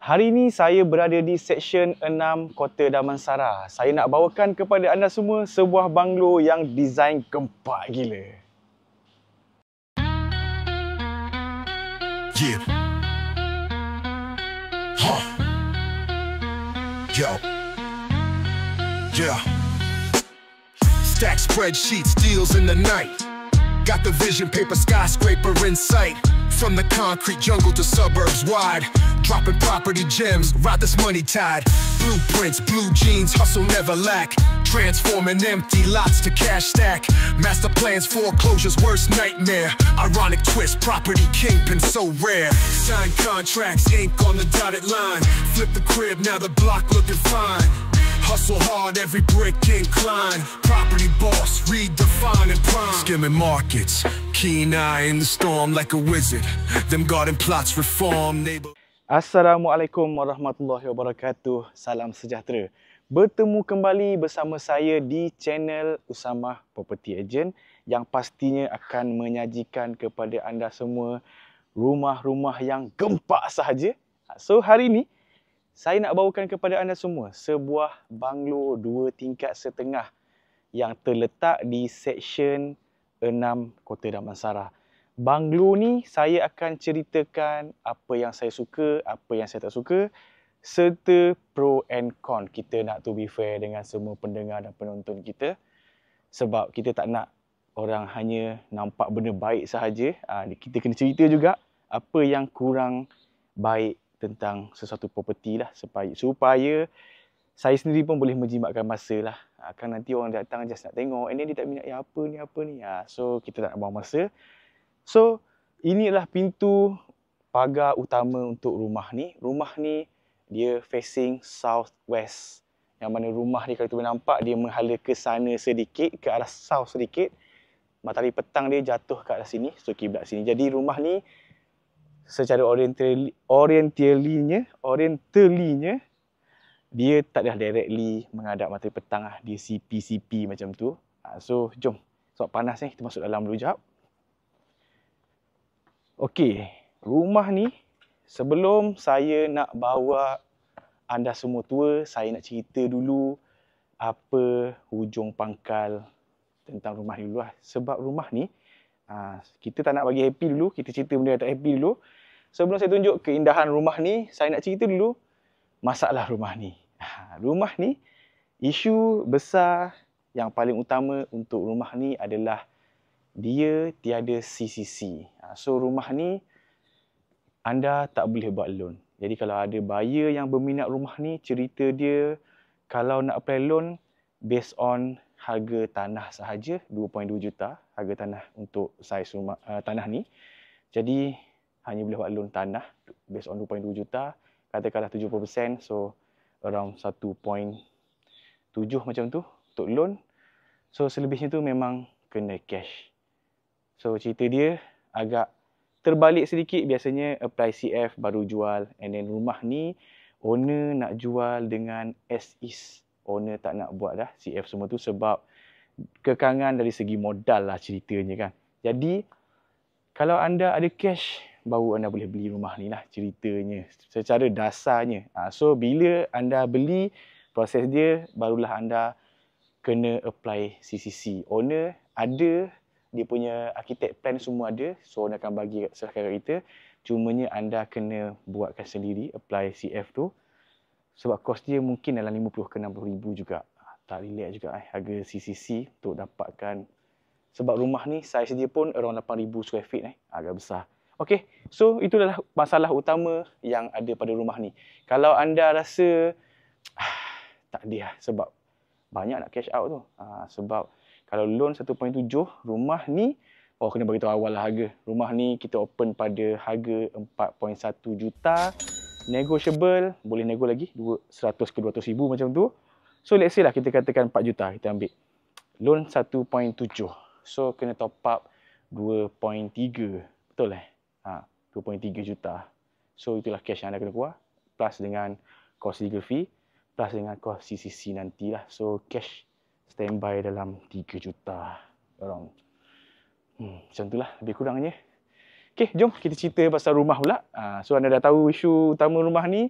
Hari ini saya berada di Seksyen 6 Kota Damansara. Saya nak bawakan kepada anda semua sebuah banglo yang desain gempak gila. Yeah. Huh. Yo. Yeah. Stack spreadsheets, deals in the night. Got the vision paper skyscraper in sight. From the concrete jungle to suburbs wide. Dropping property gems, ride this money tide. Blueprints, blue jeans, hustle never lack. Transforming empty lots to cash stack. Master plans, foreclosures, worst nightmare. Ironic twist, property kingpin so rare. Sign contracts, ink on the dotted line. Flip the crib, now the block looking fine. Hustle hard, every brick incline. Property boss, redefining prime. Skimming markets, keen eye in the storm like a wizard. Them garden plots reform neighbor. Assalamualaikum warahmatullahi wabarakatuh. Salam sejahtera. Bertemu kembali bersama saya di channel Usamah Property Agent yang pastinya akan menyajikan kepada anda semua rumah-rumah yang gempak sahaja. So hari ini saya nak bawakan kepada anda semua sebuah banglo 2 tingkat setengah yang terletak di Seksyen 6 Kota Damansara. Banglo ni saya akan ceritakan apa yang saya suka, apa yang saya tak suka, serta pro and con. Kita nak to be fair dengan semua pendengar dan penonton kita. Sebab kita tak nak orang hanya nampak benda baik sahaja. Kita kena cerita juga apa yang kurang baik tentang sesuatu properti lah. Supaya saya sendiri pun boleh menjimatkan masa lah. Kan nanti orang datang just nak tengok. And then dia tak minat, apa ni. So kita tak nak buang masa. So, inilah pintu pagar utama untuk rumah ni. Rumah ni dia facing southwest. Yang mana rumah ni kalau kita nampak dia menghala ke sana sedikit, ke arah south sedikit. Matahari petang dia jatuh ke arah sini, so kiblat sini. Jadi rumah ni secara orientalinya dia tak dah directly menghadap matahari petang lah. Dia CP macam tu. So, jom. Sebab panas ni, kita masuk dalam dulu jap. Okey, rumah ni sebelum saya nak bawa anda semua tour, saya nak cerita dulu apa hujung pangkal tentang rumah ni dulu lah. Sebab rumah ni, kita tak nak bagi happy dulu, kita cerita benda yang tak happy dulu. Sebelum saya tunjuk keindahan rumah ni, saya nak cerita dulu masalah rumah ni. Rumah ni, isu besar yang paling utama untuk rumah ni adalah dia tiada CCC. So rumah ni anda tak boleh buat loan. Jadi kalau ada buyer yang berminat rumah ni, cerita dia kalau nak apply loan based on harga tanah sahaja 2.2 juta harga tanah untuk saiz rumah tanah ni. Jadi hanya boleh buat loan tanah based on 2.2 juta, katakanlah 70%, so around 1.7 macam tu untuk loan. So selebihnya tu memang kena cash. So cerita dia agak terbalik sedikit. Biasanya apply CF baru jual. And then rumah ni owner nak jual dengan as is. Owner tak nak buat dah CF semua tu sebab kekangan dari segi modal lah ceritanya kan. Jadi kalau anda ada cash baru anda boleh beli rumah ni lah ceritanya. Secara dasarnya. So bila anda beli, proses dia barulah anda kena apply CCC. Owner ada, dia punya arkitek plan semua ada. So, owner akan bagi serahkan kat kita. Cumanya anda kena buatkan sendiri, apply CF tu. Sebab kos dia mungkin dalam 50 ke 60 ribu juga. Tak relax juga harga CCC untuk dapatkan. Sebab rumah ni, saiz dia pun around 8,000 square feet. Agak besar. Okay, so itulah masalah utama yang ada pada rumah ni. Kalau anda rasa, tak ada lah. Sebab banyak nak cash out tu. Sebab kalau loan 1.7, rumah ni, kena bagi tahu awal lah harga. Rumah ni kita open pada harga 4.1 juta. Negotiable, boleh nego lagi, 100 ke 200 ribu macam tu. So let's say lah kita katakan 4 juta kita ambil. Loan 1.7. So kena top up 2.3. Betul 2.3 juta. So itulah cash yang anda kena keluar. Plus dengan cost legal fee. Plus dengan cost CCC nantilah. So cash standby dalam 3 juta around. Macam itulah lebih kurangnya. Okey, jom kita cerita pasal rumah pula. So anda dah tahu isu utama rumah ni.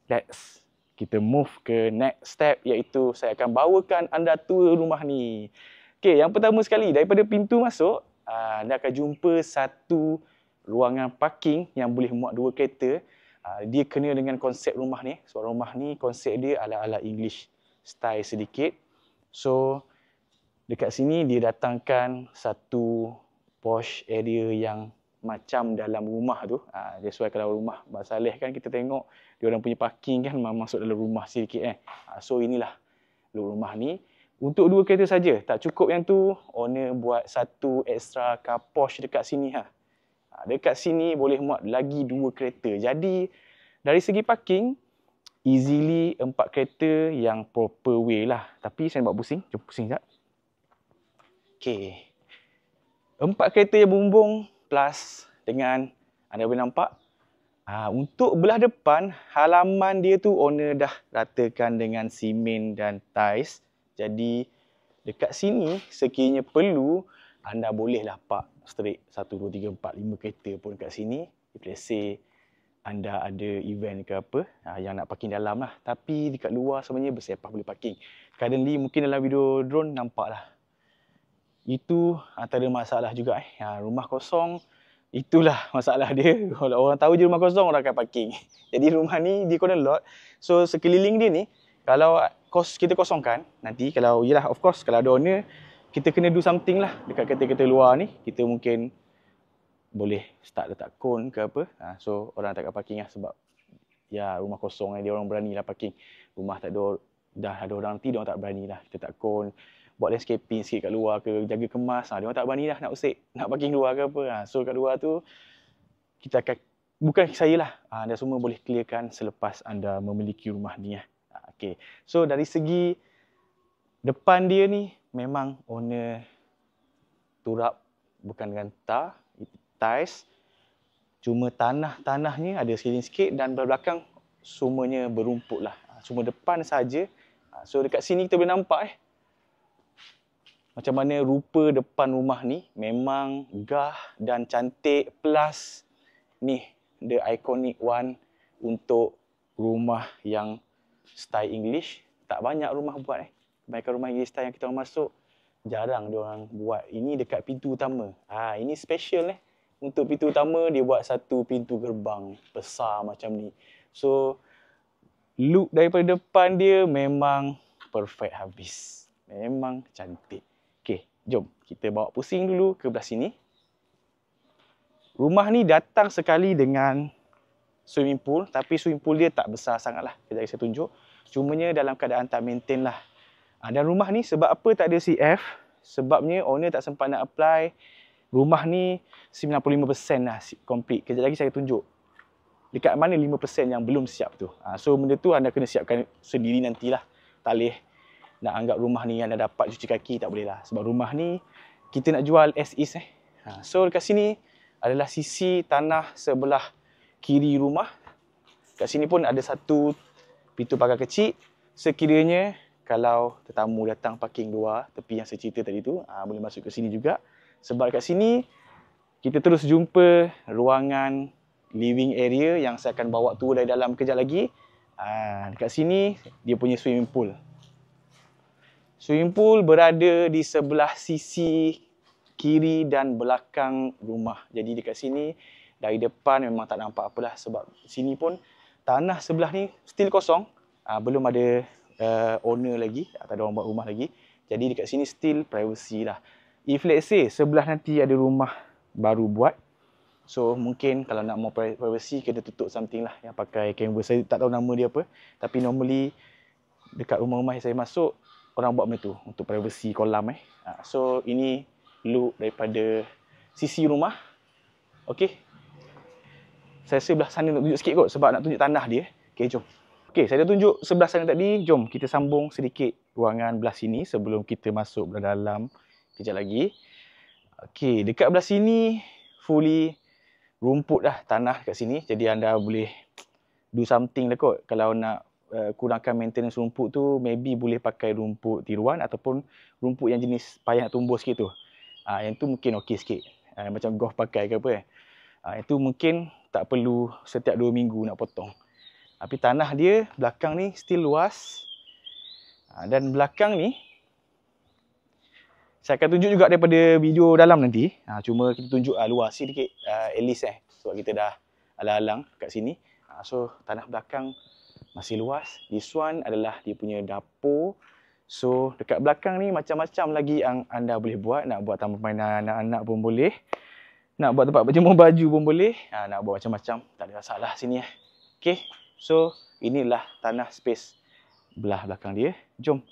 let's kita move ke next step, iaitu saya akan bawakan anda tour rumah ni. Okey, yang pertama sekali daripada pintu masuk, anda akan jumpa satu ruangan parking yang boleh muat 2 kereta. Dia kena dengan konsep rumah ni. So rumah ni konsep dia ala-ala English style sedikit. So dekat sini dia datangkan satu posh area yang macam dalam rumah tu. That's why kalau rumah Saleh kan kita tengok dia orang punya parking kan masuk dalam rumah sedikit So inilah look rumah ni. Untuk 2 kereta saja, tak cukup yang tu, owner buat satu extra car posh dekat sini Dekat sini boleh muat lagi 2 kereta. Jadi dari segi parking easily 4 kereta yang proper way lah. Tapi saya nak buat pusing, jom pusing sekejap. Okey. 4 kereta yang bumbung plus dengan anda boleh nampak untuk belah depan halaman dia tu owner dah ratakan dengan simen dan tais. Jadi dekat sini sekiranya perlu anda bolehlah park straight 1, 2, 3, 4, 5 kereta pun kat sini. If let's say anda ada event ke apa yang nak parking dalam lah. Tapi dekat luar sebenarnya bersepah boleh parking. Currently mungkin dalam video drone nampak lah. Itu antara masalah juga rumah kosong, itulah masalah dia. Kalau orang tahu je rumah kosong, orang akan parking. Jadi rumah ni dia corner lot. So sekeliling dia ni, kalau kita kosongkan, nanti kalau, yelah of course kalau ada owner, kita kena do something lah dekat kereta-kereta luar ni. Kita mungkin boleh start letak kon ke apa. So orang tak akan parking lah sebab ya rumah kosong dia orang berani lah parking. Rumah tak ada, dah ada orang nanti dia orang tak berani lah. Kita tak kon, buat landscaping sikit kat luar ke, jaga kemas, dia orang tak berani lah nak usik, nak parking luar ke apa. So kat luar tu, kita akan, bukan saya lah, anda semua boleh clearkan selepas anda memiliki rumah ni Okay. So dari segi depan dia ni, memang owner turap bukan dengan tais, cuma tanahnya ada sekiling sikit dan belakang semuanya berumput lah. Cuma depan saja. So dekat sini kita boleh nampak macam mana rupa depan rumah ni memang gah dan cantik, plus ni the iconic one untuk rumah yang style English. Tak banyak rumah buat Kebanyakan rumah English style yang kita orang masuk jarang dia orang buat. Ini dekat pintu utama. Ini special Untuk pintu utama dia buat satu pintu gerbang besar macam ni. So look daripada depan dia memang perfect habis. Memang cantik. Okey, jom kita bawa pusing dulu ke belah sini. Rumah ni datang sekali dengan swimming pool, tapi swimming pool dia tak besar sangatlah. Kejap lagi saya tunjuk. Cumanya dalam keadaan tak maintain lah. Dan rumah ni sebab apa tak ada CF? Sebabnya owner tak sempat nak apply. Rumah ni 95% lah complete. Kejap lagi saya tunjuk dekat mana 5% yang belum siap tu. So benda tu anda kena siapkan sendiri nantilah. Tak boleh nak anggap rumah ni anda dapat cuci kaki, tak boleh lah. Sebab rumah ni kita nak jual as is So dekat sini adalah sisi tanah sebelah kiri rumah. Kat sini pun ada satu pintu pagar kecil. Sekiranya kalau tetamu datang parking luar, tepi yang saya cerita tadi tu, boleh masuk ke sini juga. Sebab kat sini kita terus jumpa ruangan living area yang saya akan bawa tour dari dalam kejap lagi. Dekat sini dia punya swimming pool. Swimming pool berada di sebelah sisi kiri dan belakang rumah. Jadi dekat sini dari depan memang tak nampak apalah sebab sini pun tanah sebelah ni still kosong. Belum ada owner lagi, tak ada orang buat rumah lagi. Jadi dekat sini still privacy lah. If let's say sebelah nanti ada rumah baru buat, so mungkin kalau nak mau privacy kena tutup something lah yang pakai canvas. Saya tak tahu nama dia apa. Tapi normally dekat rumah-rumah yang saya masuk, orang buat benda tu untuk privacy kolam So ini look daripada sisi rumah. Okey. Saya sebelah sana nak tunjuk sikit kot sebab nak tunjuk tanah dia. Okey, jom. Okey, saya dah tunjuk sebelah sana tadi. Jom kita sambung sedikit ruangan belah sini sebelum kita masuk belah dalam kejap lagi. Okey, dekat belah sini fully rumput dah tanah kat sini. Jadi anda boleh do something lah kot. Kalau nak kurangkan maintenance rumput tu, maybe boleh pakai rumput tiruan ataupun rumput yang jenis payah nak tumbuh sikit tu. Yang tu mungkin okey sikit. Macam golf pakai ke apa. Itu mungkin tak perlu setiap 2 minggu nak potong. Tapi tanah dia belakang ni still luas. Dan belakang ni saya akan tunjuk juga daripada video dalam nanti. Cuma kita tunjuk luas sikit at least sebab kita dah alang-alang kat sini. So tanah belakang masih luas. This one adalah dia punya dapur. So dekat belakang ni macam-macam lagi yang anda boleh buat. Nak buat taman permainan anak-anak pun boleh. Nak buat tempat berjemur baju pun boleh. Nak buat macam-macam. Tak ada masalah sini. Okay. So inilah tanah space belah belakang dia. Jom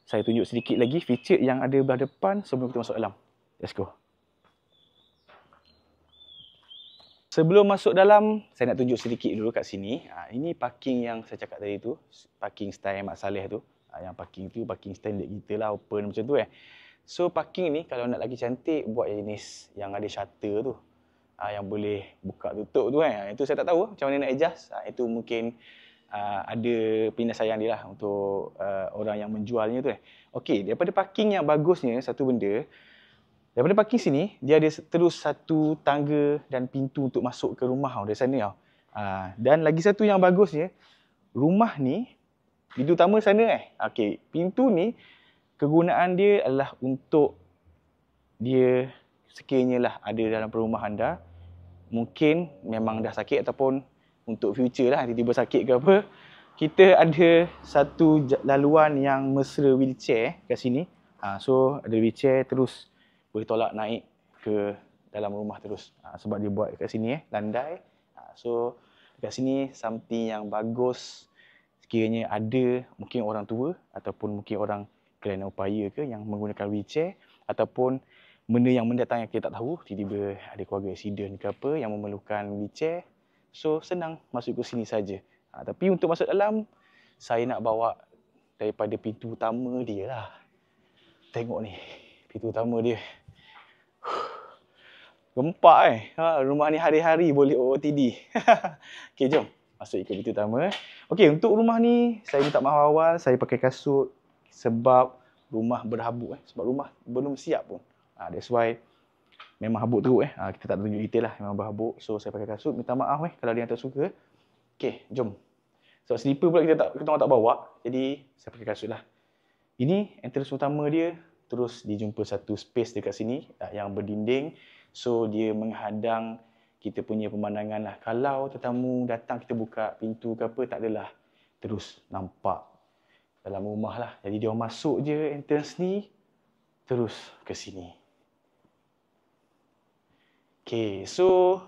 saya tunjuk sedikit lagi feature yang ada belah depan sebelum kita masuk dalam. Let's go. Sebelum masuk dalam, saya nak tunjuk sedikit dulu kat sini. Ini parking yang saya cakap tadi tu. Parking style Mat Saleh tu. Yang parking tu, parking standard kita lah, open macam tu So parking ni kalau nak lagi cantik, buat jenis yang ada shutter tu. Yang boleh buka tutup tu Itu saya tak tahu macam mana nak adjust. Itu mungkin ada penyelesaian dia lah untuk orang yang menjualnya tu Okey, daripada parking yang bagusnya, satu benda. Daripada parking sini, dia ada terus satu tangga dan pintu untuk masuk ke rumah dari sana Dan lagi satu yang bagusnya, rumah ni, pintu utama sana Okey, pintu ni kegunaan dia adalah untuk dia sekiranya lah ada dalam perumahan anda, mungkin memang dah sakit ataupun untuk future lah, tiba-tiba sakit ke apa, kita ada satu laluan yang mesra wheelchair kat sini. So ada wheelchair terus boleh tolak naik ke dalam rumah terus. Sebab dia buat kat sini landai. So kat sini something yang bagus sekiranya ada mungkin orang tua ataupun mungkin orang kelainan upaya ke yang menggunakan wheelchair ataupun benda yang mendatang yang kita tak tahu, tiba-tiba ada keluarga accident ke apa yang memerlukan wheelchair. So senang masuk ke sini saja. Tapi untuk masuk dalam, saya nak bawa daripada pintu utama dia lah. Tengok ni, pintu utama dia. Gempak rumah ni hari-hari boleh OOTD. Okay, jom masuk ke pintu utama. Okay, untuk rumah ni, saya minta maaf awal, saya pakai kasut sebab rumah berhabuk sebab rumah belum siap pun. That's why memang habuk teruk kita tak tunjuk detail lah, memang berhabuk. So saya pakai kasut, minta maaf kalau dia yang tak suka. Okay, jom. Sebab slipper pula kita orang tak bawa, jadi saya pakai kasut lah. Ini entrance utama dia, terus dijumpa satu space dekat sini yang berdinding. So dia menghadang kita punya pemandangan lah. Kalau tetamu datang kita buka pintu ke apa, tak adalah terus nampak dalam rumah lah. Jadi dia masuk je entrance ni, terus ke sini. Okay, so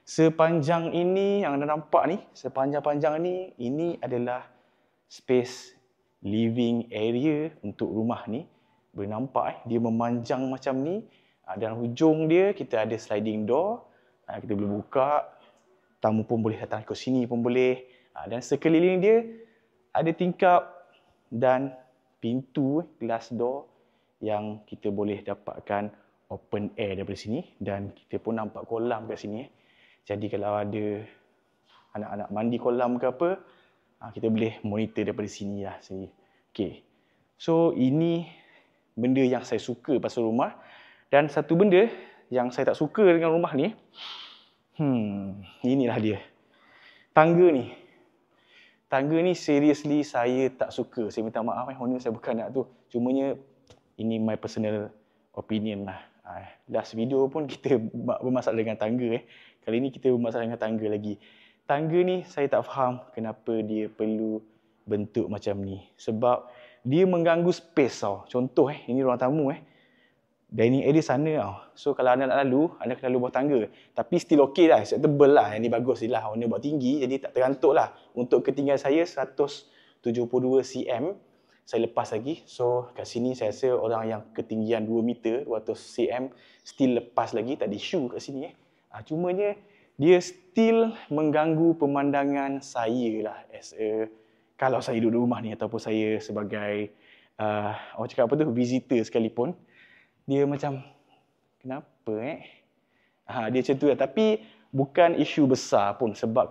sepanjang ini yang anda nampak ni, sepanjang-panjang ni, ini adalah space living area untuk rumah ni. Boleh nampak dia memanjang macam ni. Dan hujung dia kita ada sliding door. Kita boleh buka. Tamu pun boleh datang ke sini pun boleh. Dan sekeliling dia ada tingkap dan pintu glass door yang kita boleh dapatkan open air daripada sini. Dan kita pun nampak kolam kat sini. Jadi kalau ada anak-anak mandi kolam ke apa, kita boleh monitor daripada sini lah. Okay. So ini benda yang saya suka pasal rumah. Dan satu benda yang saya tak suka dengan rumah ni, inilah dia. Tangga ni. Tangga ni seriously saya tak suka. Saya minta maaf owner, saya bukan nak tu. Cumanya ini my personal opinion lah. Last video pun kita bermasalah dengan tangga Kali ni kita bermasalah dengan tangga lagi. Tangga ni saya tak faham kenapa dia perlu bentuk macam ni. Sebab dia mengganggu space tau. Contoh ini ruang tamu dining area sana tau. So kalau anda nak lalu, anda kena lalu bawah tangga. Tapi still okay lah, acceptable lah. Yang ni bagus je lah. Owner buat tinggi jadi tak terantuk lah. Untuk ketinggian saya 172 cm. Saya lepas lagi. So kat sini saya rasa orang yang ketinggian 2 meter, 200 cm still lepas lagi. Tak ada issue kat sini Cumanya dia still mengganggu pemandangan saya lah. Kalau saya duduk rumah ni ataupun saya sebagai orang cakap apa tu, visitor sekalipun. Dia macam, kenapa dia macam tu lah. Tapi bukan isu besar pun. Sebab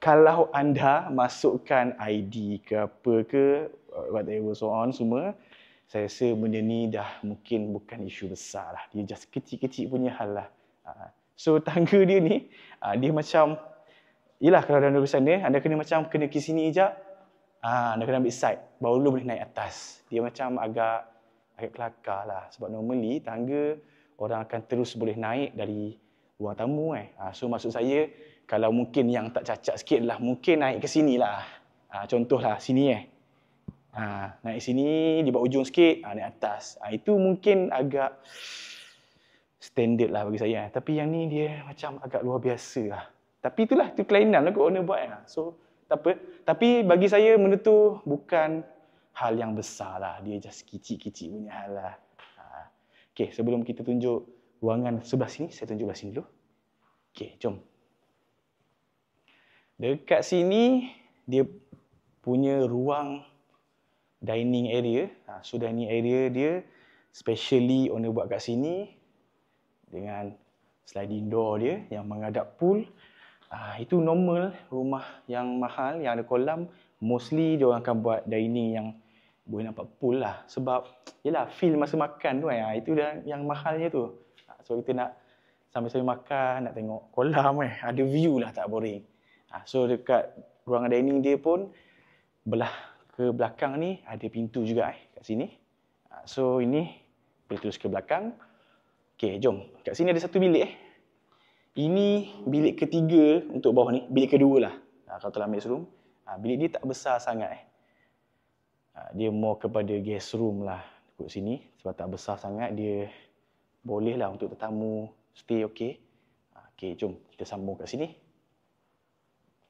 kalau anda masukkan ID ke apa ke, whatever so on semua, saya rasa benda ni dah mungkin bukan isu besar lah. Dia just kecil-kecil punya hal lah. So tangga dia ni, dia macam yelah kalau anda duduk sana, anda kena macam kena ke sini sekejap. Anda kena ambil side, baru boleh naik atas. Dia macam agak kelakar lah. Sebab normally tangga orang akan terus boleh naik dari ruang tamu So maksud saya, kalau mungkin yang tak cacat sikit lah, mungkin naik ke sini lah. Contohlah sini naik sini, di bawah ujung sikit, naik atas. Itu mungkin agak standard lah bagi saya. Tapi yang ni dia macam agak luar biasa lah. Tapi itulah, itu kelainan lah kot owner buat. So, tak apa. Tapi bagi saya, benda tu bukan hal yang besar lah. Dia just kecil-kecil punya hal lah. Okay, sebelum kita tunjuk ruangan sebelah sini, saya tunjuk belah sini dulu. Okay, jom. Dekat sini, dia punya ruang dining area. So, dining area dia specially owner buat kat sini dengan sliding door dia yang menghadap pool. Itu normal rumah yang mahal, yang ada kolam, mostly dia orang akan buat dining yang boleh nampak pool lah. Sebab, yelah, feel masa makan tu itu dah yang mahalnya tu. So, kita nak sambil-sambil makan, nak tengok kolam ada view lah, tak boring. So, dekat ruangan dining dia pun, belah ke belakang ni ada pintu juga kat sini. So, ini boleh terus ke belakang. Okay, jom. Kat sini ada satu bilik Ini bilik ketiga untuk bawah ni. Bilik kedua lah. Kalau dalam guest room. Bilik ni tak besar sangat Dia more kepada guest room lah. Ikut sini. Sebab tak besar sangat. Dia boleh lah untuk tetamu stay okey. Okay, jom. Kita sambung kat sini.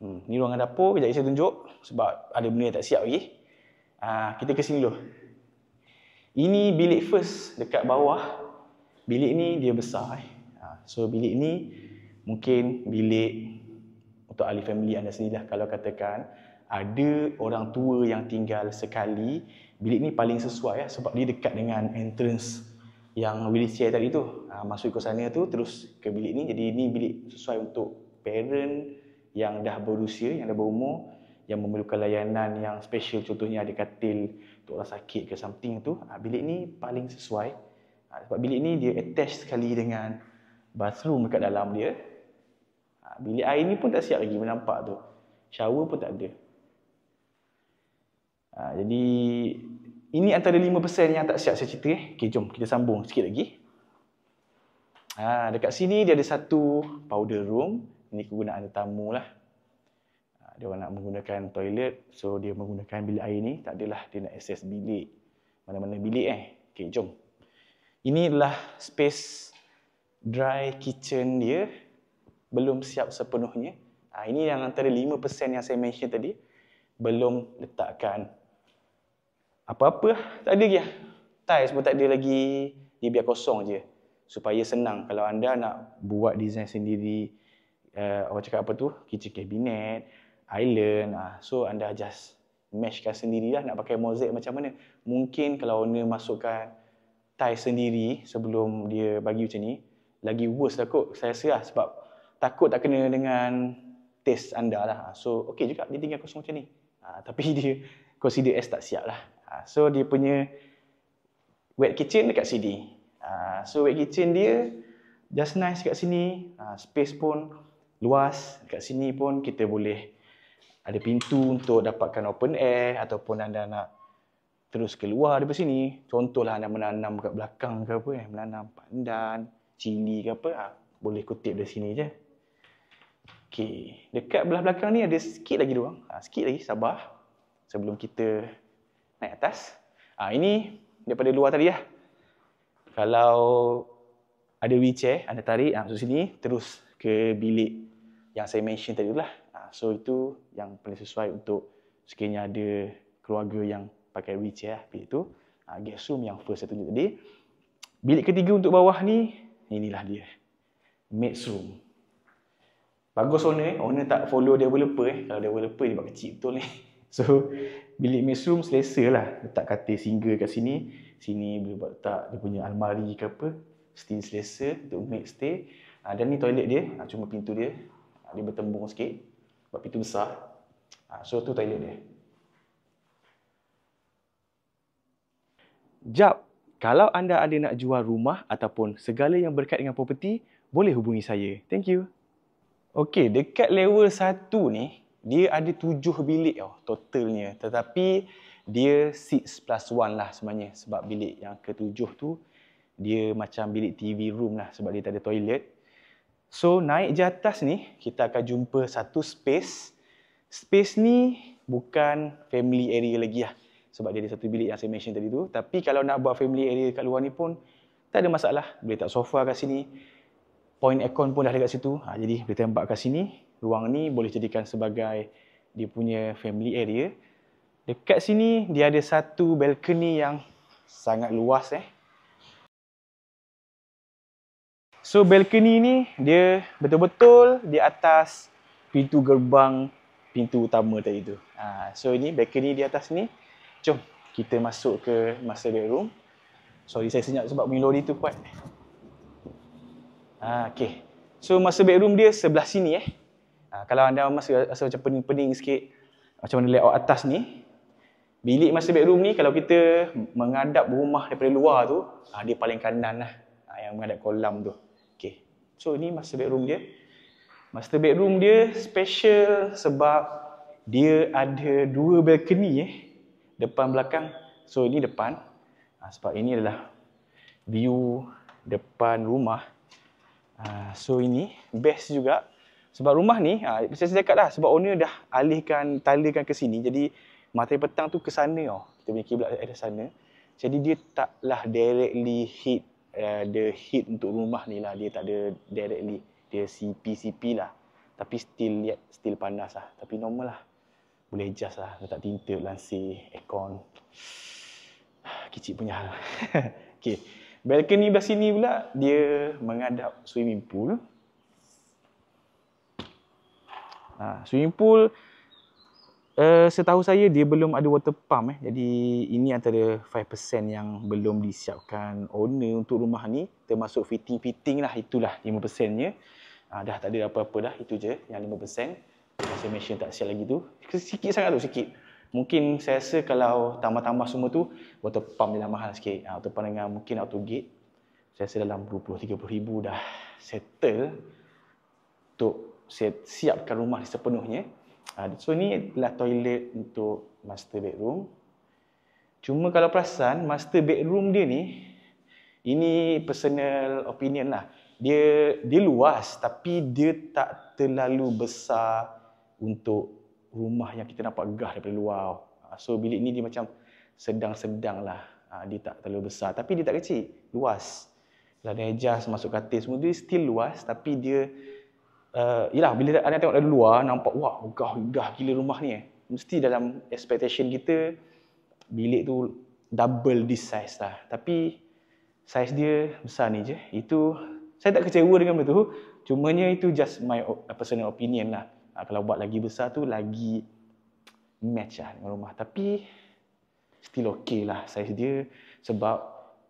Ni ruangan dapur. Kejap saya tunjuk. Sebab ada benda yang tak siap lagi. Kita ke sini dulu. Ini bilik first dekat bawah. Bilik ni dia besar So bilik ni mungkin bilik untuk ahli family anda sendiri lah. Kalau katakan ada orang tua yang tinggal sekali, bilik ni paling sesuai sebab dia dekat dengan entrance yang wheelchair tadi tu. Masuk ke sana tu terus ke bilik ni. Jadi ni bilik sesuai untuk parent yang dah berusia, yang dah berumur, yang memerlukan layanan yang special. Contohnya ada katil untuk orang sakit ke something tu. Bilik ni paling sesuai. Sebab bilik ni dia attach sekali dengan bathroom dekat dalam dia. Bilik air ni pun tak siap lagi menampak tu. Shower pun tak ada. Jadi ini antara 5% yang tak siap saya cerita. Okay, jom kita sambung sikit lagi. Dekat sini dia ada satu powder room. Ini kegunaan tetamu lah. Dia orang nak menggunakan toilet, so dia menggunakan bilik air ni. Tak adalah dia nak access bilik mana-mana bilik Okay, jom. Ini adalah space dry kitchen dia. Belum siap sepenuhnya. Ini yang antara 5% yang saya mention tadi. Belum letakkan apa-apa. Tak ada lagi tiles pun tak ada lagi. Dia biar kosong je. Supaya senang kalau anda nak buat design sendiri. Orang cakap apa tu? Kitchen cabinet, island. So anda just meshkan sendirilah nak pakai mozaik macam mana. Mungkin kalau owner masukkan tiles sendiri sebelum dia bagi macam ni, lagi worse lah kot saya rasa lah. Sebab takut tak kena dengan taste anda lah. So okey juga dia tinggal kosong macam ni. Tapi dia consider as tak siap lah. So dia punya wet kitchen dekat sini. So wet kitchen dia just nice kat sini. Space pun luas. Kat sini pun kita boleh ada pintu untuk dapatkan open air. Ataupun anda nak terus keluar daripada sini. Contohlah anda menanam kat belakang ke apa menanam pandan, cili ke apa. Boleh kutip dari sini je. Okey, dekat belah belakang ni ada sikit lagi ruang. Sikit lagi, sabar. Sebelum kita naik atas. Ini daripada luar tadi lah. Kalau ada wheelchair, anda tarik masuk sini, terus ke bilik yang saya mention tadi lah. So itu yang paling sesuai untuk sekiranya ada keluarga yang pakai wheelchair lah, bilik tu. Guest room yang first saya tunjuk tadi. Bilik ketiga untuk bawah ni, inilah dia. Maid's room. Bagus owner tak follow developer Kalau developer dia buat kecil betul ni. So bilik maid's room selesa lah. Letak katil single kat sini. Sini boleh buat letak dia punya almari ke apa. Still selesa untuk maid stay. Dan ni toilet dia. Cuma pintu dia dia bertembung sikit sebab pintu besar. So tu toilet dia. Jap, kalau anda ada nak jual rumah ataupun segala yang berkait dengan properti, boleh hubungi saya. Thank you. Okey, dekat level 1 ni, dia ada 7 bilik tau totalnya. Tetapi dia 6+1 lah sebenarnya. Sebab bilik yang ke-7 tu, dia macam bilik TV room lah sebab dia tak ada toilet. So, naik je atas ni, kita akan jumpa satu space. Space ni bukan family area lagi lah. Sebab dia ada satu bilik yang saya mention tadi tu. Tapi kalau nak buat family area kat luar ni pun, tak ada masalah. Boleh letak sofa kat sini. Point aircon pun dah dekat situ. Jadi boleh tembak kat sini. Ruang ni boleh jadikan sebagai dia punya family area. Dekat sini dia ada satu balcony yang sangat luas So balcony ni dia betul-betul di atas pintu gerbang pintu utama tadi tu. So ini balcony di atas ni. Jom kita masuk ke master bedroom. Sorry saya senyap sebab melodi tu kuat. Okay. So master bedroom dia sebelah sini Kalau anda masih rasa macam pening-pening sikit macam mana layout atas ni. Bilik master bedroom ni kalau kita menghadap rumah daripada luar tu, dia paling kanan lah. Yang menghadap kolam tu. Okay. So ni master bedroom dia. Master bedroom dia special sebab dia ada 2 balcony depan belakang. So ini depan. Sebab ini adalah view depan rumah. So ini best juga. Sebab rumah ni, saya cakap dah, sebab owner dah talakan ke sini. Jadi matahari petang tu ke sana tau. Kita punya kiblat ada sana. Jadi dia taklah directly hit the heat untuk rumah ni lah. Dia tak ada directly. Dia CP lah. Tapi still panas lah. Tapi normal lah. Boleh adjust lah. Letak tinta, lansir, aircon. Kecil punya hal. Okay. Balcony belah sini pula, dia menghadap swimming pool. Swimming pool, setahu saya dia belum ada water pump. Jadi ini antara 5% yang belum disiapkan owner untuk rumah ni. Termasuk fitting-fitting lah, itulah 5%-nya. Dah tak ada apa-apa dah, itu je yang 5%. Saya mention tak siap lagi tu. Sikit sangat tu, sikit. Mungkin saya rasa kalau tambah-tambah semua tu, water pump dia dah mahal sikit. Water pump dengan mungkin auto gate, saya rasa dalam 20-30 ribu dah settle untuk siapkan rumah ni sepenuhnya. So ni adalah toilet untuk master bedroom. Cuma kalau perasan, master bedroom dia ni, ini personal opinion lah. Dia luas tapi dia tak terlalu besar untuk rumah yang kita nampak gah daripada luar. So bilik ni dia macam sedang-sedang lah. Dia tak terlalu besar tapi dia tak kecil, luas. Kalau dia adjust masuk katil semua, dia still luas tapi dia yelah, bila anda tengok dari luar nampak wah, gah gila rumah ni Mesti dalam expectation kita bilik tu double this size lah. Tapi size dia besar ni je. Itu saya tak kecewa dengan benda tu. Cumanya itu just my personal opinion lah. Kalau buat lagi besar tu lagi match lah dengan rumah. Tapi still okay lah size dia. Sebab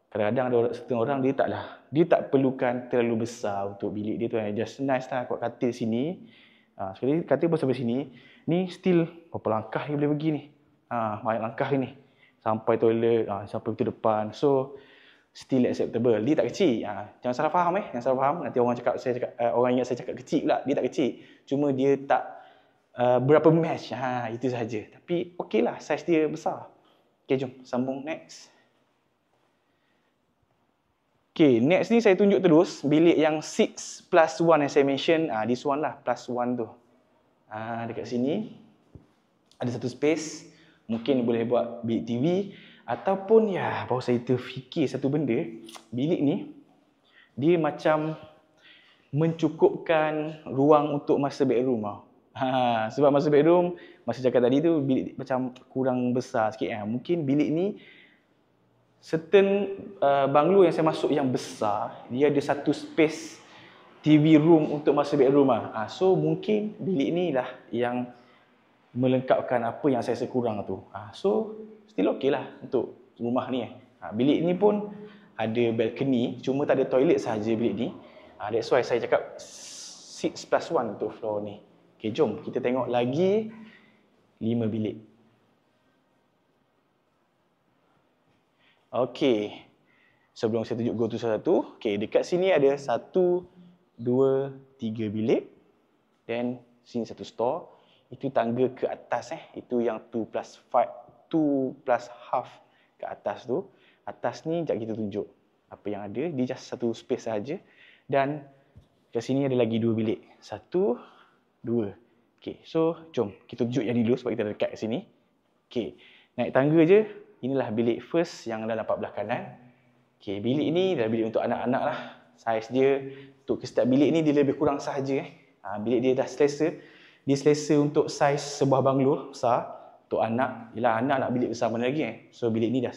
kadang-kadang ada setengah orang dia tak perlukan terlalu besar untuk bilik dia tu. Just nice lah kuat katil sini. Sekali katil pun sampai sini. Ni still berapa langkah ni boleh pergi ni. Banyak langkah ni. Sampai toilet, sampai pintu depan. So still acceptable. Dia tak kecil. Jangan salah faham Jangan salah faham. Nanti orang orang ingat saya cakap kecil pula. Dia tak kecil. Cuma dia tak berapa match. Itu saja. Tapi okey lah. Size dia besar. Okay, jom sambung next. Okay, next ni saya tunjuk terus bilik yang 6+1 yang saya mention. This one lah, +1 tu. Dekat sini ada satu space. Mungkin boleh buat bilik TV. Ataupun baru saya terfikir satu benda. Bilik ni dia macam mencukupkan ruang untuk master bedroom tau. Sebab master bedroom, masa cakap tadi tu bilik macam kurang besar sikit Mungkin bilik ni certain banglo yang saya masuk yang besar, dia ada satu space TV room untuk master bedroom So mungkin bilik ni lah yang melengkapkan apa yang saya kurang tu. So still okay lah untuk rumah ni Bilik ni pun ada balcony, cuma tak ada toilet sahaja bilik ni. That's why saya cakap 6+1 untuk floor ni. Okay, jom kita tengok lagi 5 bilik. Okay, sebelum saya tunjuk go to satu. Okay, dekat sini ada 1, 2, 3 bilik. Then sini satu store. Itu tangga ke atas Itu yang 2+half ke atas tu. Atas ni sekejap kita tunjuk apa yang ada. Dia just satu space saja. Dan kat sini ada lagi 2 bilik. 1, 2. Okay, so jom kita tunjuk yang ni dulu sebab kita dah dekat kat sini. Okay, naik tangga je. Inilah bilik first yang anda nampak belah kanan. Okay, bilik ni adalah bilik untuk anak-anak lah. Saiz dia untuk setiap bilik ni dia lebih kurang sahaja. Bilik dia dah selesa. Dia selesa untuk saiz sebuah banglo besar. Untuk anak, yelah anak nak bilik besar mana lagi So bilik ni dah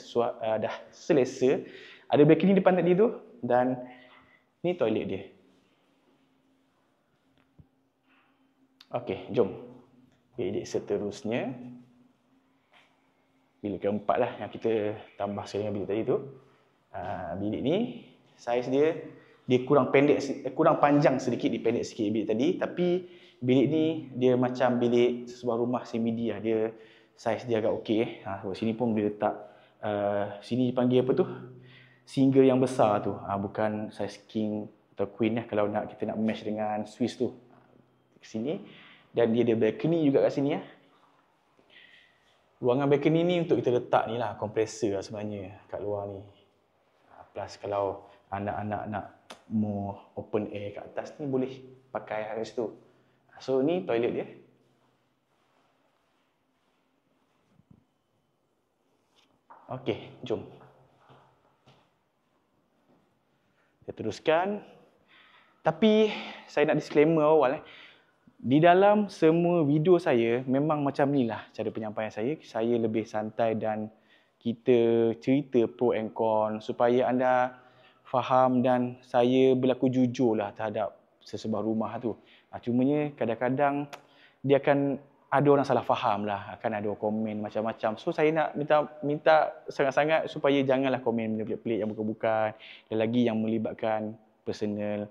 selesa. Ada balcony depan tadi tu. Dan ni toilet dia. Okey, jom. Bilik seterusnya. Bilik keempat lah yang kita tambah sekali dengan bilik tadi tu. Bilik ni saiz dia kurang panjang sedikit, dipendek sikit bilik tadi, tapi bilik ni dia macam bilik sebuah rumah semi-midi lah. Dia saiz dia agak okey sebab sini pun boleh letak sini dipanggil apa tu? Single yang besar tu. Bukan saiz king atau queen kalau kita nak match dengan Swiss tu. Sini dan dia ada balcony juga kat sini Ruangan balcony ni untuk kita letak ni lah kompresor lah sebenarnya kat luar ni. Plus kalau anak-anak nak more open air kat atas ni boleh pakai kat situ. So ni toilet dia. Okey, jom. Kita teruskan. Tapi saya nak disclaimer awal Di dalam semua video saya memang macam ni lah cara penyampaian saya. Saya lebih santai dan kita cerita pro and con supaya anda faham dan saya berlaku jujur lah terhadap sesebuah rumah tu. Cumanya kadang-kadang dia akan ada orang salah faham lah, akan ada komen macam-macam. So saya nak minta sangat-sangat supaya janganlah komen benda pelik-pelik yang bukan-bukan dan lagi yang melibatkan personal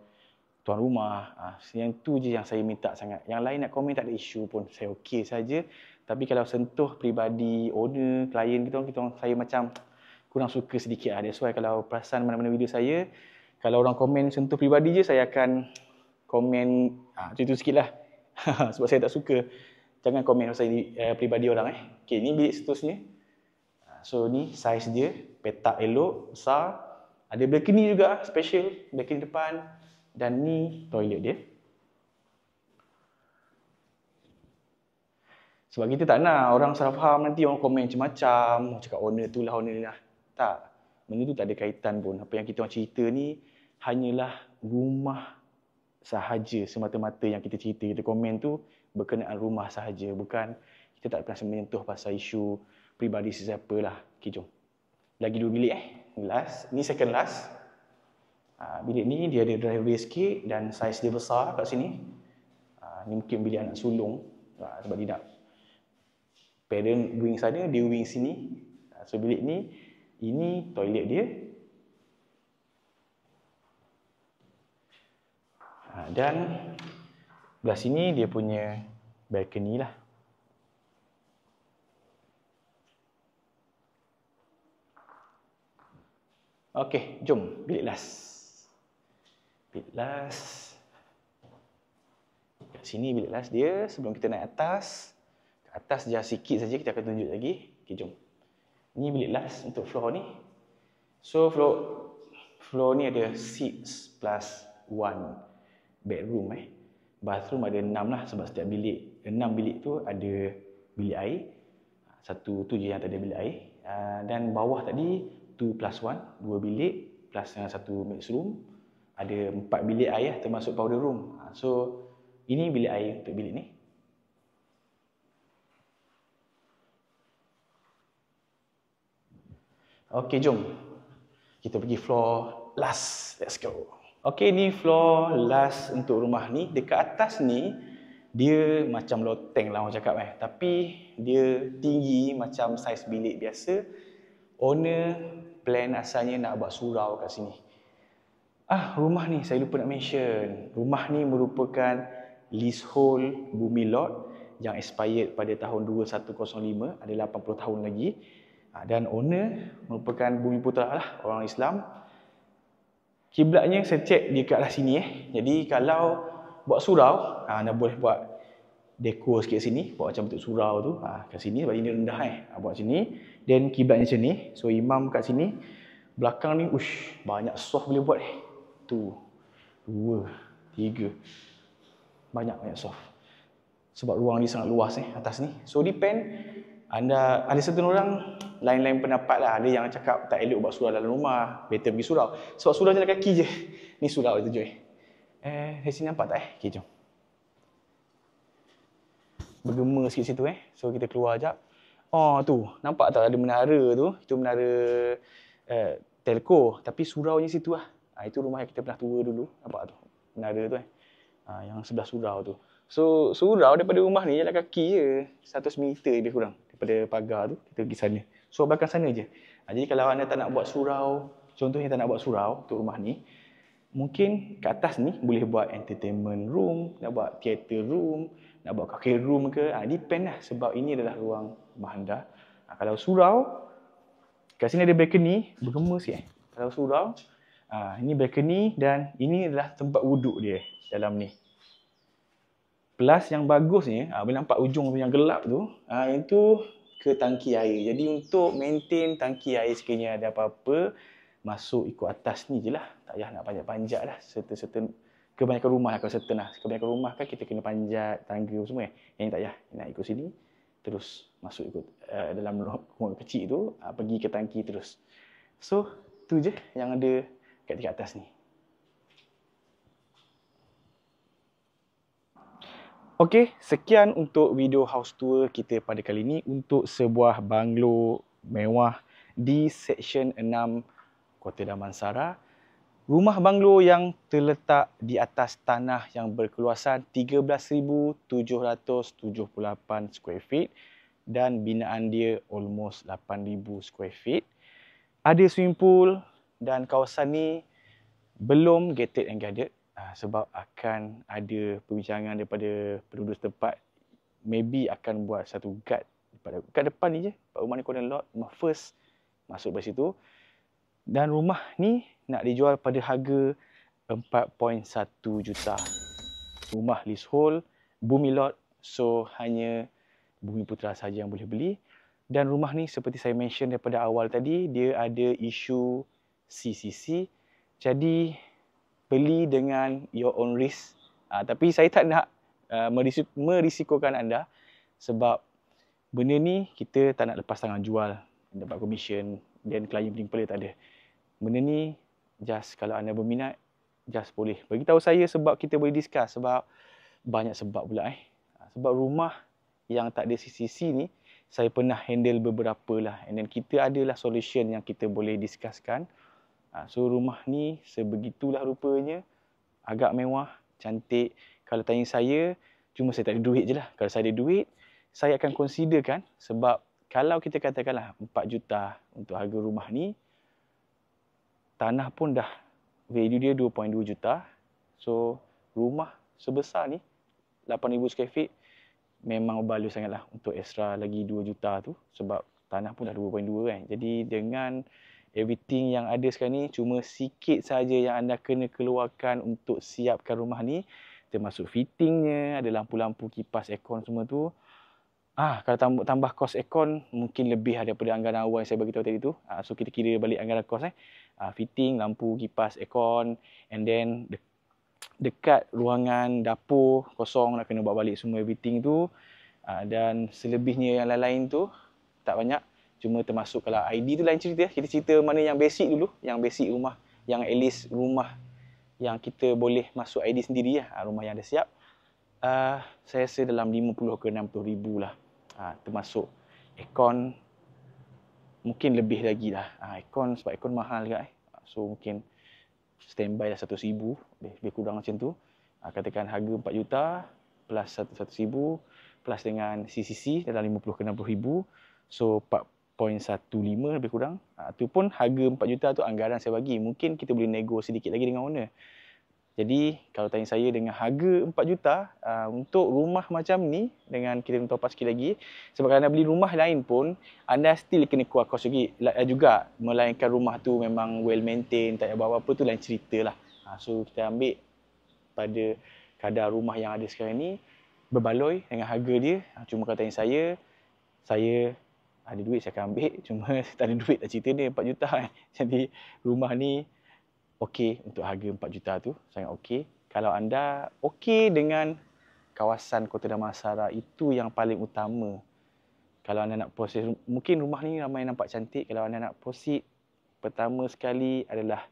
tuan rumah. Yang tu je yang saya minta sangat. Yang lain nak komen tak ada isu pun, saya okey saja. Tapi kalau sentuh peribadi owner, klien saya macam kurang suka sedikit lah. That's why kalau perasan mana-mana video saya, kalau orang komen sentuh peribadi je, saya akan komen macam tu sikit lah. Sebab saya tak suka. Jangan komen pasal peribadi orang Okay, ni bilik seterusnya. So ni saiz dia, petak elok, besar. Ada balcony juga, special, balcony depan. Dan ni toilet dia. Sebab kita tak nak orang salah faham, nanti orang komen macam-macam. Cakap owner tu lah, owner ni lah. Tak. Benda tu tak ada kaitan pun. Apa yang kita orang cerita ni hanyalah rumah sahaja semata-mata yang kita cerita. Kita komen tu berkenaan rumah sahaja. Bukan, kita tak pernah menyentuh pasal isu peribadi sesiapa lah. Okay, jom. Lagi 2 bilik Last. Ni second last. Bilik ni dia ada driveway sikit dan saiz dia besar kat sini. Ni mungkin bilik anak sulung. Sebab dia nak parent wing sana, dia wing sini. So bilik ni, ini toilet dia. Dan belah sini dia punya balcony lah. Okey, jom bilik last. Bilik last. Kat sini bilik last dia. Sebelum kita naik atas. Kat atas je sikit saja kita akan tunjuk lagi. Okey, jom. Ni bilik last untuk floor ni. So floor ni ada 6+1 bedroom Bathroom ada 6 lah sebab setiap bilik 6 bilik tu ada bilik air. Satu tu je yang tak ada bilik air. Dan bawah tadi 2+1, 2 bilik plus dengan 1 mixed room. Ada 4 bilik air termasuk powder room. So ini bilik air untuk bilik ni. Okey, jom. Kita pergi floor last. Let's go. Okey, ni floor last untuk rumah ni. Dekat atas ni dia macam loteng lah orang cakap Tapi dia tinggi macam saiz bilik biasa. Owner plan asalnya nak buat surau kat sini. Rumah ni saya lupa nak mention. Rumah ni merupakan leasehold bumi lot yang expired pada tahun 2105, ada 80 tahun lagi. Dan owner merupakan bumi putra lah, orang Islam. Kiblatnya saya cek dia kat arah sini Jadi kalau buat surau, anda boleh buat dekor sikit sini, buat macam bentuk surau tu. Kat sini sebab ini rendah buat sini. Dan kiblatnya macam ni. So imam kat sini. Belakang ni, banyak soft boleh buat. 1, 2, 3. Banyak soft. Sebab ruang ni sangat luas atas ni. So depend, anda ada certain orang lain-lain pendapat lah. Ada yang cakap tak elok buat surau dalam rumah, better pergi surau. Sebab surau jalan kaki je. Ni surau tu Joy. Dari sini nampak tak Okay, jom. Bergema sikit situ So kita keluar jap. Oh tu, nampak tak ada menara tu? Itu menara telco, tapi suraunya situ lah. Itu rumah yang kita pernah tua dulu. Nampak tu? Menara tu yang sebelah surau tu. So surau daripada rumah ni jalan kaki je. 100 meter lebih kurang daripada pagar tu. Kita pergi sana. So belakang sana je. Jadi kalau anda tak nak buat surau, contohnya tak nak buat surau untuk rumah ni, mungkin kat atas ni boleh buat entertainment room, nak buat theater room, nak buat cafe room ke. Depend lah sebab ini adalah ruang rumah anda. Kalau surau, kat sini ada balcony, bergema sikit Kalau surau, ini balcony dan ini adalah tempat wuduk dia dalam ni. Plus yang bagusnya, boleh nampak ujung tu yang gelap tu, itu ke tangki air. Jadi untuk maintain tangki air sekiranya ada apa-apa, masuk ikut atas ni je lah. Tak payah nak panjat-panjat lah. Certain kebanyakan rumah lah, kalau certain lah. Kebanyakan rumah kan kita kena panjat tangga semua Yang ni tak payah. Nak ikut sini, terus masuk ikut dalam rumah kecil tu, pergi ke tangki terus. So, tu je yang ada kat tingkat atas ni. Okey, sekian untuk video house tour kita pada kali ini untuk sebuah banglo mewah di Seksyen 6 Kota Damansara. Rumah banglo yang terletak di atas tanah yang berkeluasan 13,778 square feet dan binaan dia almost 8,000 square feet. Ada swimming pool dan kawasan ni belum gated and guarded. Sebab akan ada perbincangan daripada penduduk setempat, maybe akan buat satu guard kat depan ni je. Rumah ni corner lot, rumah first masuk dari situ. Dan rumah ni nak dijual pada harga 4.1 juta. Rumah leasehold, bumi lot, so hanya Bumi Putra saja yang boleh beli. Dan rumah ni seperti saya mention daripada awal tadi, dia ada isu CCC. Jadi beli dengan your own risk. Tapi saya tak nak merisikokan anda sebab benda ni kita tak nak lepas tangan jual, dapat komisen dan klien pelik-pelik, tak ada. Benda ni just kalau anda berminat, just boleh beritahu saya sebab kita boleh discuss. Sebab banyak sebab pula sebab rumah yang tak ada CCC ni saya pernah handle beberapa lah, and then kita adalah solution yang kita boleh discusskan. So rumah ni sebegitulah rupanya, agak mewah, cantik. Kalau tanya saya, cuma saya tak ada duit je lah. Kalau saya ada duit, saya akan considerkan. Sebab kalau kita katakanlah 4 juta untuk harga rumah ni, tanah pun dah value dia 2.2 juta. So rumah sebesar ni 8,000 square feet memang berbaloi sangatlah untuk extra lagi 2 juta tu. Sebab tanah pun dah 2.2 kan. Jadi dengan everything yang ada sekarang ni, cuma sikit saja yang anda kena keluarkan untuk siapkan rumah ni, termasuk fittingnya, ada lampu-lampu, kipas, aircon semua tu. Kalau tambah kos aircon, mungkin lebih daripada anggaran awal yang saya bagi tahu tadi tu. So kita kira balik anggaran kos fitting, lampu, kipas, aircon, and then dekat ruangan dapur kosong, nak kena bawa balik semua everything tu. Dan selebihnya yang lain-lain tu tak banyak. Cuma termasuk kalau ID tu lain cerita. Kita cerita mana yang basic dulu. Yang basic rumah. Yang at least rumah yang kita boleh masuk ID sendiri lah. Rumah yang dah siap. Saya rasa dalam 50 ke 60 ribu lah. Termasuk aircon. Mungkin lebih lagi lah. Aircon sebab aircon mahal kan. So mungkin standby dah 100 ribu. Lebih kurang macam tu. Katakan harga 4 juta plus 100 ribu. Plus dengan CCC dalam 50 ke 60 ribu. So 4.15 lebih kurang. Itu pun harga 4 juta tu anggaran saya bagi. Mungkin kita boleh nego sedikit lagi dengan owner. Jadi kalau tanya saya dengan harga 4 juta untuk rumah macam ni, dengan kita top up sikit lagi. Sebab kalau anda beli rumah lain pun, anda still kena keluar kos lagi juga. Melainkan rumah tu memang well maintain, tak ada apa-apa tu lain cerita lah. So kita ambil pada kadar rumah yang ada sekarang ni berbaloi dengan harga dia. Cuma kalau tanya saya ada duit saya akan ambil. Cuma saya tak ada duit nak cerita dia 4 juta kan. Jadi rumah ni okey untuk harga 4 juta tu, sangat okey. Kalau anda okey dengan kawasan Kota Damansara, itu yang paling utama. Kalau anda nak proses, mungkin rumah ni ramai nampak cantik. Kalau anda nak proceed, pertama sekali adalah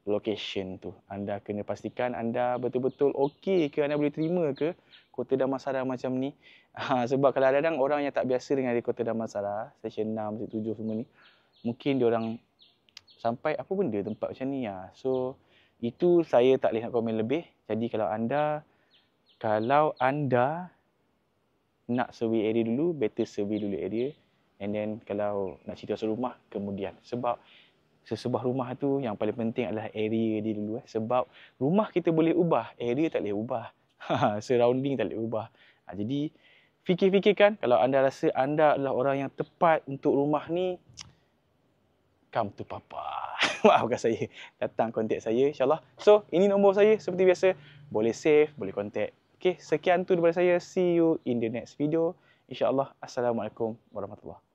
location tu. Anda kena pastikan anda betul-betul okey ke, anda boleh terima ke Kota Damansara macam ni. Sebab kadang-kadang orang yang tak biasa dengan Kota Damansara, Seksyen 6, Seksyen 7 semua ni, mungkin diorang sampai apa benda tempat macam ni. So, itu saya tak boleh nak komen lebih. Jadi kalau anda nak survey area dulu, better survey dulu area. And then kalau nak cerita pasal rumah, kemudian. Sebab sesebuah rumah tu yang paling penting adalah area dia dulu. Sebab rumah kita boleh ubah, area tak boleh ubah. Surrounding tak boleh ubah. Jadi fikir-fikirkan, kalau anda rasa anda adalah orang yang tepat untuk rumah ni, come to Papa. Maafkan saya, datang kontak saya insyaAllah. So, ini nombor saya seperti biasa. Boleh save, boleh kontak. Okay, sekian tu daripada saya. See you in the next video. InsyaAllah. Assalamualaikum warahmatullahi wabarakatuh.